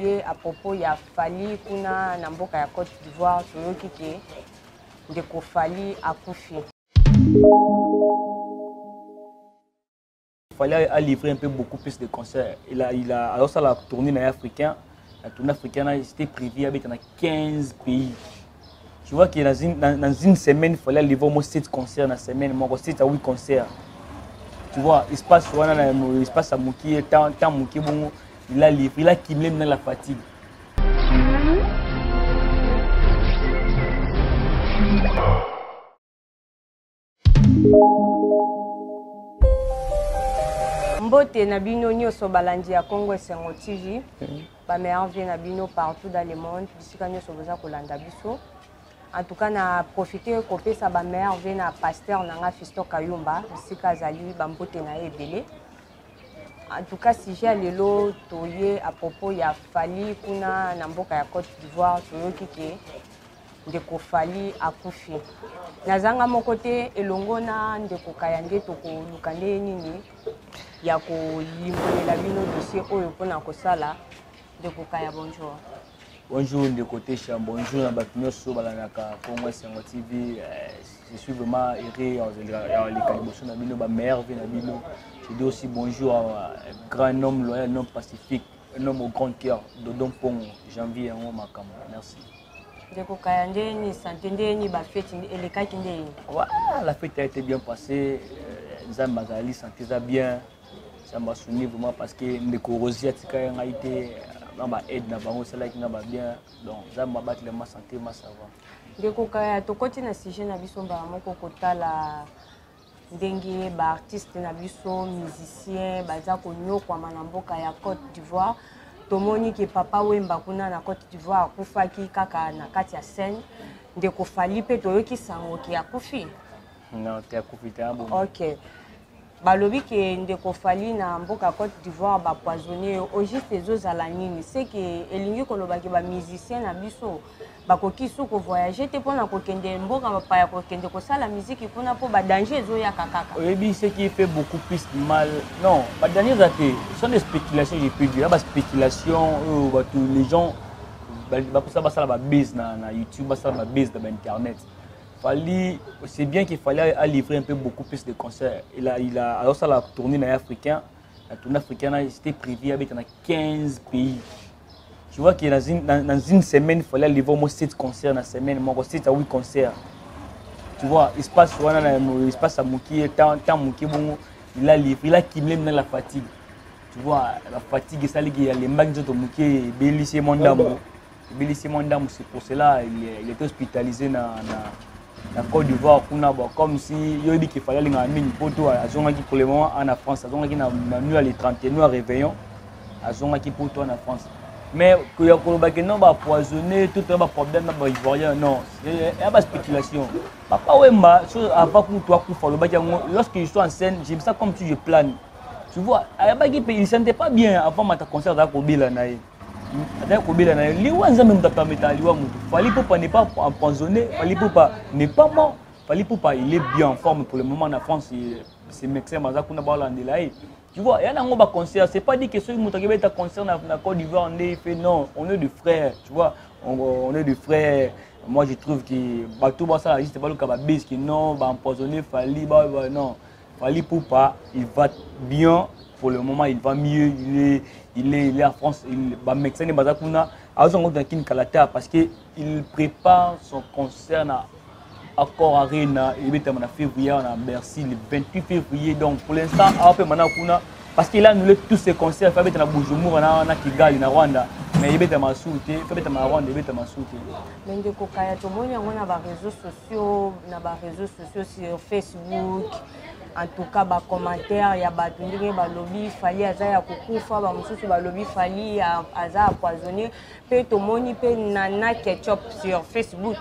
toye à propos ya Fally kuna na mboka ya Côte d'Ivoire toyoki ke ndeko Fally akufi. Fally a livré un peu beaucoup plus de concerts. Alors ça la tournée dans africain, la tournée africaine c'était prévu avec 15 pays. Tu vois que dans une semaine il fallait livrer au moins 7 concerts dans la semaine, moi 7 à 8 concerts. Tu vois, il se passe à Mouki, tant Mouki bon, il a livré, il a quitté même dans la fatigue. Mbote Nabino Nyoso Balandi à Congo et Sengo TV. Ba meilleur vient Nabino partout dans le monde. D'ici quand Nyoso Boza Kolanda Biso. En tout cas, na profité copé sa ba meilleur vient na pasteur Nanga Fisto Kayumba. D'ici Kazali Bambote na ebele. En tout cas, si j'ai lelo toye à propos ya Fally kuna na mboka ya Côte d'Ivoire toyoki ke ndeko Fally akufi. Nazanga mon côté elongo na ndeko Kayande toko lukande nini ya ko limbolela bino dossier oyo pona ko sala ndeko Kaya bonjour. Bonjour ndeko Tesha, bonjour na bato so balanaka Congo Sengo TV. Je suis vraiment heureux à l'écalibotion na bino ba meilleur vie na bino. Je dis aussi bonjour à un grand homme loyal, un homme pacifique, un homme au grand cœur, Dodon Pong, janvier en Makam. Merci. Ndeko Kayande ni santé ni ba fête elekaki ndeni. La fête a été bien passée. Nzamba Zali santé ça bien. Ça m'a soutenu vraiment parce que ndeko Rosia tika a été dans ma aide na bango cela qui n'a pas bien. Donc ça m'a battu le ma santé ma savoir. Ndeko Kaya to koti na sujet na biso mbala moko kotala ndenge ba artiste na biso musicien baza konyokwa na mboka ya Côte d'Ivoire. Tomoni ke papa Wemba kuna na Côte d'Ivoire akufaki kaka na kati ya scène ndeko Fally pe toyoki sango ki akufi. Non, tu as profité un bon. OK. Balobi ke ndeko Fally na mboka Côte d'Ivoire ba poisonné au juste ezozala nini c'est que elingi koloba ke ba musicien na biso bakoki suko voyager te pona ko kende mboka ba ya ko kende ko sala musique pona po ba danger ezoya kaka. Oui, ce qui fait beaucoup plus mal. Non, pas derniers athées. Ce sont des spéculations, j'ai pu dire. Des spéculations, tous les gens, ça va ça la base na YouTube, ça la base dans internet. Fally, c'est bien qu'il fallait livrer un peu beaucoup plus de concerts. Alors ça la tournée dans africain, la tournée africaine c'était prévu avec 15 pays. Tu vois que dans une semaine il fallait livrer au moins 7 concerts dans la semaine, moi 7 à 8 concerts. Tu vois, il se passe à Mouki, tant Mouki bon, il a livré, il a quitté même dans la fatigue. Tu vois, la fatigue ça il y a les mags de Mouki, Bélissi Mondamo. Bélissi Mondamo, c'est pour cela il était hospitalisé dans la Côte d'Ivoire comme si il dit qu'il fallait aller en mine pour toi à Zonga qui pour le moment en France à Zonga qui n'a nu à les 31 à réveillon à Zonga qui pour toi en France mais que y a que non va poisonner tout un problème dans Ivoirien non c'est pas spéculation papa Wemba avant que toi pour le bac lorsque je suis en scène j'aime ça comme si je plane tu vois il sentait pas bien avant ma concert dans Kobila naï Adam Kobila na liwanza même ta permettre liwa mutu Fally Ipupa n'est pas empoisonné Fally Ipupa n'est pas mort Fally Ipupa il est bien en forme pour le moment en France c'est Maxime Mazakuna Balandela tu vois il y a un ba concert c'est pas dit que ceux mutu qui ta concert na Côte d'Ivoire on est fait non on est des frères tu vois on est des frères moi je trouve que batou ba ça juste pas le kababis qui non ba empoisonner Fally non Fally Ipupa il va bien pour le moment il va mieux il est en France il va Mexique bazakuna azongo dans kin kalata parce que il prépare son concert na Accor Arena il va être en février à Bercy le 28 février donc pour l'instant après maintenant kuna parce qu'il a annulé tous ses concerts il va être na Bujumbura na Kigali na Rwanda mais il va être Masouté il va être na Rwanda il va être Masouté mais ndeko Kaya tomoni yango na ba réseaux sociaux sur Facebook. En tout cas, les commentaires, il y a des lobby, Fally Aza Kukufa, des lobby Fally Aza empoisonné. Puis tout le monde peut Nana Ketchup sur Facebook.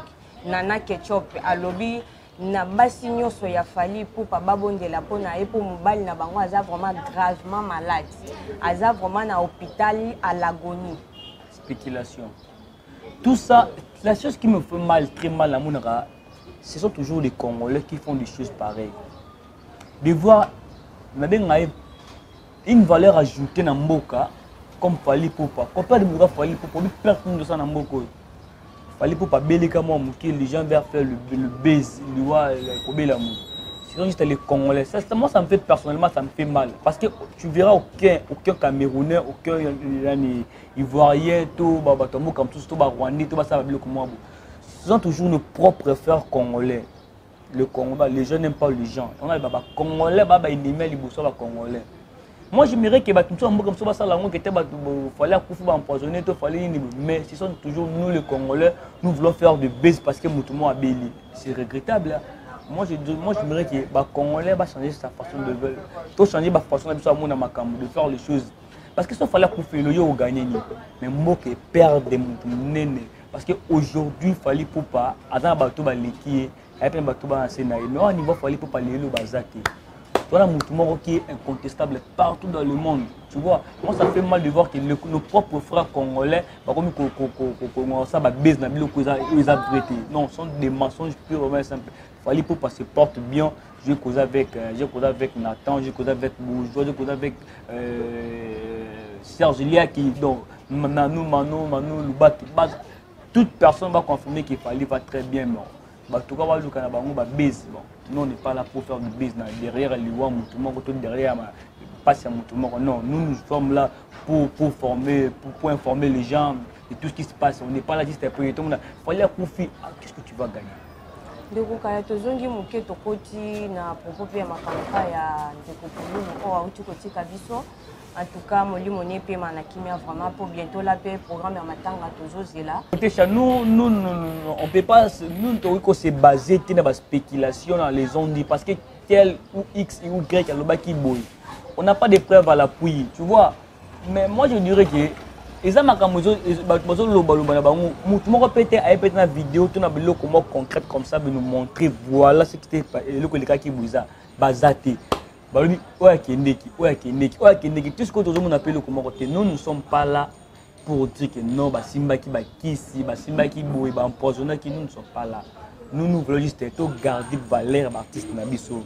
Nana Ketchup à lobby. Na basigno so ya Fally pour pas babonde la pona et pour mobile na bango Aza vraiment gravement malade. Aza vraiment na hôpital à l'agonie. Spéculation. Tout ça, la chose qui me fait mal, très mal à Mounara, ce sont toujours les Congolais qui font des choses pareilles. De voir une valeur ajoutée dans Mboka, comme Fally Ipupa. Compare de Moura Fally Ipupa, personne ne s'en a beaucoup. Fally Ipupa, Belika, moi, les gens veulent faire le baiser, le roi, le l'amour. Sinon, juste les Congolais. Moi, ça me fait personnellement, ça me fait mal. Parce que tu verras aucun Camerounais, aucun Ivoirien, tout, comme tout, tout, Rwandais, tout, ça va bien comme moi. Ce sont toujours nos propres frères congolais. Le Congo, les gens n'aiment pas les gens. On a les Congolais, ils aiment les Congolais. Moi, j'aimerais que tout ça, comme ça, ça, il fallait empoisonner, il fallait. Mais ce sont toujours nous, les Congolais, nous voulons faire de bêtises parce que Moutoumou a béli. C'est regrettable. Moi, j'aimerais que les Congolais changer sa façon de vivre. Tout changer sa façon de faire les choses. Parce que ça, il fallait gagner. Mais moi, qui perdre des Moutoumou. Parce qu'aujourd'hui, il fallait pas, avant de l'équipe, mais au niveau il fallait pas les bazaki. Voilà un qui est incontestable partout dans le monde. Tu vois, moi ça fait mal de voir que nos propres frères congolais, comme ça, ils ont prêté. Non, ce sont des mensonges purement simples. Il fallait pas se porte bien. J'ai causé avec Nathan, j'ai causé avec Bourgeois, j'ai causé avec Serge Lia qui donc Manu, Lubat. Toute personne va confirmer qu'il fallait va très bien. En tout cas, nous on n'est pas là pour faire du business derrière les lois, derrière non, nous sommes là pour informer les gens de tout ce qui se passe. On n'est pas là juste pour tout le monde. Il fallait profiter. Qu'est-ce que tu vas gagner? Donc, quand tu as dit que tu as na propos ya makamka ya ndeko Pulu au tukoti kabiso. En tout cas, moi, je suis vraiment pour bientôt la paix, programme en matanga toujours là. Nous, on peut pas, nous, on se baser sur la spéculation dans les ondes parce que tel ou X ou Y, on n'a pas de preuves à l'appui, tu vois. Mais moi, je dirais que les amakamozo, peut-être une vidéo, tu as une concrète comme ça, nous montrer voilà ce qui était le cas qui vous a basaté. Tout ce que nous appelons nous ne sommes pas là pour dire que non, Simba qui Simba qui empoisonné, nous ne sommes pas là. Nous voulons juste garder valeur l'artiste Nabiso.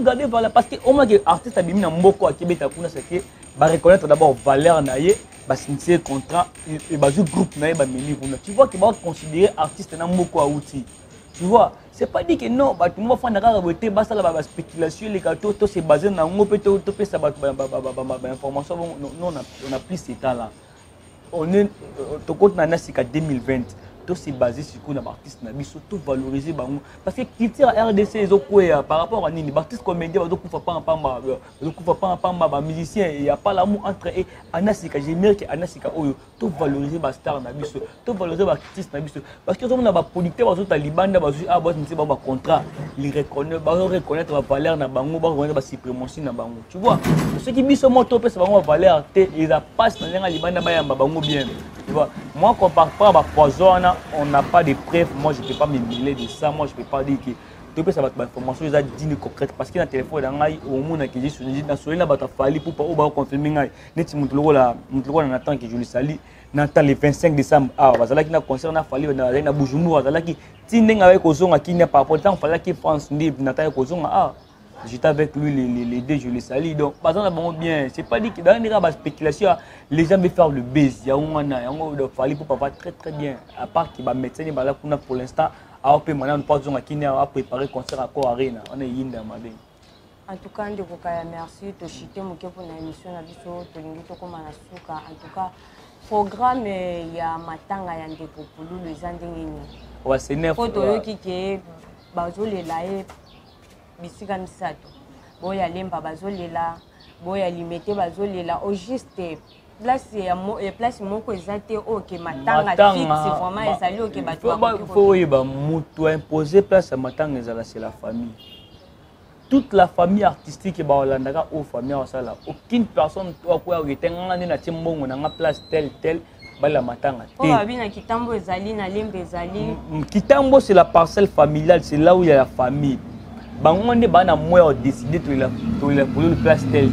Garder valeur parce que au moins que l'artiste a mis un mot à Québec, c'est que reconnaître d'abord valeur naïe, signer contrat et groupe naïe, tu vois que va considérer artiste un mot à outil. Tu vois, c'est pas dit que non, tout le monde fait la spéculation, les gâteaux, tout c'est basé dans un peu information. Non, on a plus cet temps-là. On est au côté de 2020. Tout c'est basé sur quoi l'artiste n'a surtout valoriser parce que culture RDC est par rapport à Nini, l'artiste comédien donc pas musicien, il y a pas l'amour entre et Anasika, j'aimerais que Anasika tout valoriser la star n'a tout valoriser l'artiste n'a parce que on a producteur aux autres Libanda ah boss c'est pas contrat, il reconnaître la valeur na bango ba reconnaître la suprématie na bango. Tu vois, ceux qui biso mo topé ça bango valeur ils a passe na Libanda ba yamba bango bien. Tu vois, moi quand par rapport à poison on n'a pas de preuves, moi je ne peux pas me mêler de ça, moi je ne peux pas dire que tu peux savoir l'information, ils ont dit concrète parce que dans le téléphone, au monde qui dit sur le Fally pour pas confirmer, net Nathan que je le salue, Nathan le 25 décembre, voilà qui n'a concert na Fally na Bujumbura, voilà qui tient avec Ozonga qui n'a pas pourtant Fally qui France Nathan Ozonga j'étais avec lui les deux, je les salue. Donc, par exemple, bon, bien, c'est pas dit que dans les spéculation, les gens veulent faire le buzz. Il y a un Fally pour pas très très bien. À part qu'il va médecin, il va là pour l'instant, à maintenant, pas besoin de préparer le concert à Corps Arena. On est Yinda Mabé. En tout cas, merci. Tu as chité mon pour l'émission, tu as en tout cas, programme, il y a Matanga, il y a des populous, les Andingini. Ouais, c'est neuf. Photo qui est basé là. Bisika misato boya lemba bazolela boya limete bazolela au juste place moko ezate OK matanga fixe vraiment ezali OK bato faut yeba mutu imposer place à matanga ezala c'est la famille. Toute la famille artistique ba olandaka au famille osala aucune personne toi quoi retenga na timbongo na place tel bala matanga te babina kitambo ezali na lembe ezali kitambo c'est la parcelle familiale, c'est là où il y a la famille. Bangonde bana moi décidé pour le place tel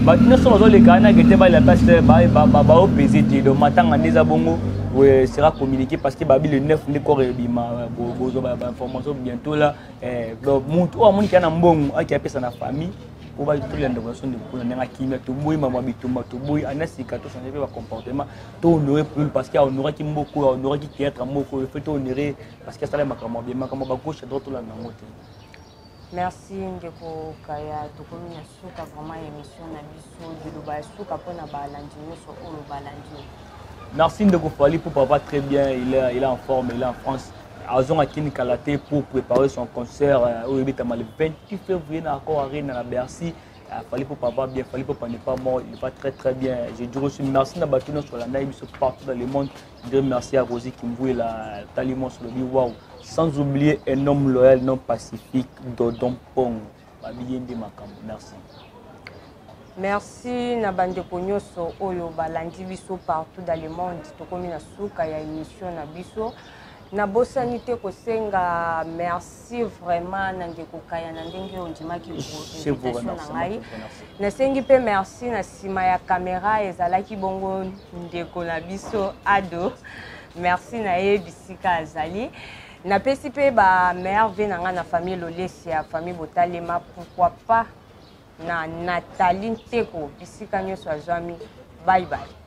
maintenant sont les Ghana qui étaient la place ba opposé de matanga neza bongo sera communiqué parce que babi le 9 ne corps bima information bientôt là donc montu a moni kana mbongo qui appelle ça na famille ndeko ba to lenda ko son ndeko na nga kimia to boy mama bitumba to boy anasika to changer ba comportement to honorer parce qu'il a honoré ki mboko honoré ki théâtre mboko fait to honorer parce que ça la makamo bien makamo ba gauche droite to la ngote. Merci ndeko kaya to komi na suka vraiment émission na biso de ba suka pona ba landino so o ba landino. Merci ndeko Fally pour papa très bien, il est en forme, il est en France. Azon Akini Kalaté pour préparer son concert au Ebitama le 28 février dans l'accord Arena à Bercy. Fally pour papa bien, Fally pour n'est pas mort, il va très très bien. Je dis aussi merci à Batuno sur la naïve partout dans le monde. Je dis merci à Rosie Kimboué, la Talimon sur le dit waouh. Sans oublier un homme loyal, non pacifique, Dodon Pong. Merci. Merci na bandeko nyoso oyo balandi biso partout dans le monde. Tokomi na suka ya émission na biso. Na bosanité kosenga merci vraiment na ndeko kaya na ndenge ondimaki invitation na ngai. Na sengi pe merci na sima ya caméra ezalaki bongo ndeko na biso Ado. Merci na ye bisika azali. Na pesi pe ba merveille na nga na famille Lolesia, famille Botalema, pourquoi pas na Nathalie Teko bisika nyoso azwami. Bye bye.